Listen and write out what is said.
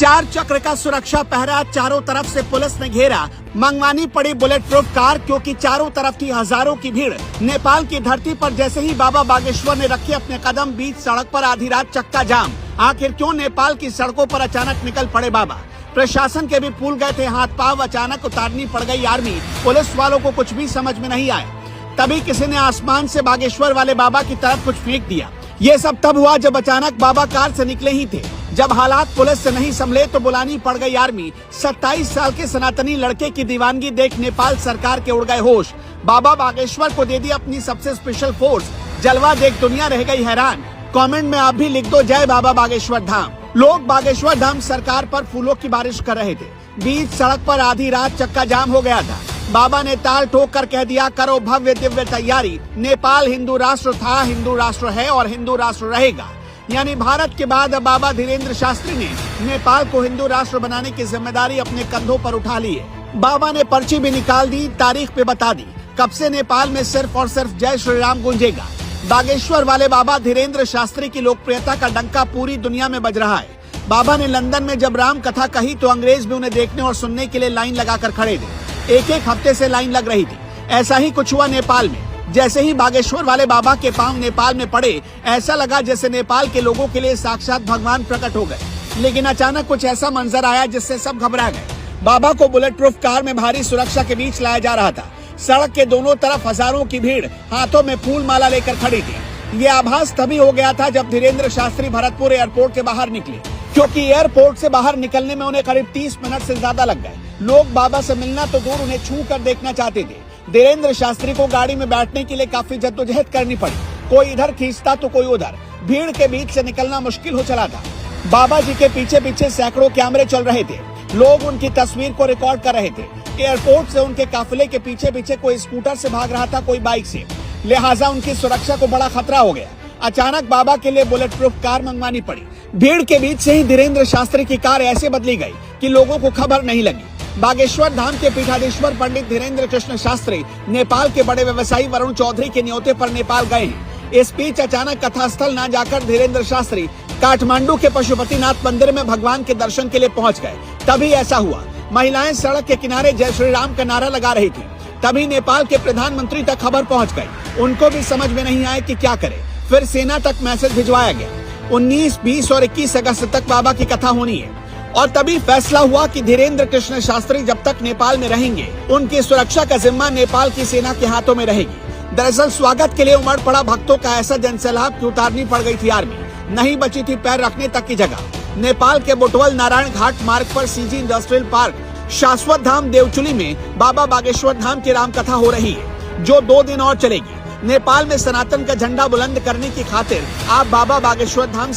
4 चक्र का सुरक्षा पहरा, चारों तरफ से पुलिस ने घेरा। मंगवानी पड़ी बुलेट प्रूफ कार क्योंकि चारों तरफ थी हजारों की भीड़। नेपाल की धरती पर जैसे ही बाबा बागेश्वर ने रखे अपने कदम, बीच सड़क पर आधी रात चक्का जाम। आखिर क्यों नेपाल की सड़कों पर अचानक निकल पड़े बाबा? प्रशासन के भी फूल गए थे हाथ पांव, अचानक उतारनी पड़ गई आर्मी। पुलिस वालों को कुछ भी समझ में नहीं आया। तभी किसी ने आसमान से बागेश्वर वाले बाबा की तरफ कुछ फेंक दिया। ये सब तब हुआ जब अचानक बाबा कार से निकले ही थे। जब हालात पुलिस से नहीं संभले तो बुलानी पड़ गई आर्मी। 27 साल के सनातनी लड़के की दीवानगी देख नेपाल सरकार के उड़ गए होश। बाबा बागेश्वर को दे दी अपनी सबसे स्पेशल फोर्स। जलवा देख दुनिया रह गई हैरान। कमेंट में आप भी लिख दो जय बाबा बागेश्वर धाम। लोग बागेश्वर धाम सरकार पर फूलों की बारिश कर रहे थे। बीच सड़क पर आधी रात चक्का जाम हो गया था। बाबा ने ताल ठोक कर कह दिया, करो भव्य दिव्य तैयारी। नेपाल हिंदू राष्ट्र था, हिंदू राष्ट्र है और हिंदू राष्ट्र रहेगा। यानी भारत के बाद बाबा धीरेन्द्र शास्त्री ने नेपाल को हिंदू राष्ट्र बनाने की जिम्मेदारी अपने कंधों पर उठा ली है। बाबा ने पर्ची भी निकाल दी, तारीख पे बता दी कब से नेपाल में सिर्फ और सिर्फ जय श्री राम गूंजेगा। बागेश्वर वाले बाबा धीरेन्द्र शास्त्री की लोकप्रियता का डंका पूरी दुनिया में बज रहा है। बाबा ने लंदन में जब राम कथा कही तो अंग्रेज भी उन्हें देखने और सुनने के लिए लाइन लगाकर खड़े थे। एक हफ्ते से लाइन लग रही थी। ऐसा ही कुछ हुआ नेपाल में। जैसे ही बागेश्वर वाले बाबा के पांव नेपाल में पड़े, ऐसा लगा जैसे नेपाल के लोगों के लिए साक्षात भगवान प्रकट हो गए। लेकिन अचानक कुछ ऐसा मंजर आया जिससे सब घबरा गए। बाबा को बुलेट प्रूफ कार में भारी सुरक्षा के बीच लाया जा रहा था। सड़क के दोनों तरफ हजारों की भीड़ हाथों में फूल माला लेकर खड़ी थी। ये आभास तभी हो गया था जब धीरेन्द्र शास्त्री भरतपुर एयरपोर्ट के बाहर निकले, क्योंकि एयरपोर्ट से बाहर निकलने में उन्हें करीब 30 मिनट से ज्यादा लग गए। लोग बाबा से मिलना तो दूर, उन्हें छू कर देखना चाहते थे। धीरेन्द्र शास्त्री को गाड़ी में बैठने के लिए काफी जद्दोजहद करनी पड़ी। कोई इधर खींचता तो कोई उधर। भीड़ के बीच से निकलना मुश्किल हो चला था। बाबा जी के पीछे पीछे सैकड़ों कैमरे चल रहे थे। लोग उनकी तस्वीर को रिकॉर्ड कर रहे थे। एयरपोर्ट से उनके काफिले के पीछे पीछे कोई स्कूटर से भाग रहा था, कोई बाइक से। लिहाजा उनकी सुरक्षा को बड़ा खतरा हो गया। अचानक बाबा के लिए बुलेट प्रूफ कार मंगवानी पड़ी। भीड़ के बीच से ही धीरेन्द्र शास्त्री की कार ऐसे बदली गई कि लोगों को खबर नहीं लगी। बागेश्वर धाम के पीठाधीश्वर पंडित धीरेन्द्र कृष्ण शास्त्री नेपाल के बड़े व्यवसायी वरुण चौधरी के न्योते पर नेपाल गए हैं। इस बीच अचानक कथास्थल न जाकर धीरेन्द्र शास्त्री काठमांडू के पशुपतिनाथ मंदिर में भगवान के दर्शन के लिए पहुंच गए। तभी ऐसा हुआ, महिलाएं सड़क के किनारे जय श्री राम का नारा लगा रही थी। तभी नेपाल के प्रधानमंत्री तक खबर पहुँच गयी। उनको भी समझ में नहीं आया कि क्या करे। फिर सेना तक मैसेज भिजवाया गया। 19, 20 और 21 अगस्त तक बाबा की कथा होनी है। और तभी फैसला हुआ कि धीरेन्द्र कृष्ण शास्त्री जब तक नेपाल में रहेंगे, उनकी सुरक्षा का जिम्मा नेपाल की सेना के हाथों में रहेगी। दरअसल स्वागत के लिए उमड़ पड़ा भक्तों का ऐसा जनसैलाब कि उतारनी पड़ गई थी आर्मी। नहीं बची थी पैर रखने तक की जगह। नेपाल के बुटवल नारायण घाट मार्ग पर सीजी इंडस्ट्रियल पार्क, शाश्वत धाम देवचुली में बाबा बागेश्वर धाम की रामकथा हो रही है, जो 2 दिन और चलेगी। नेपाल में सनातन का झंडा बुलंद करने की खातिर आप बाबा बागेश्वर धाम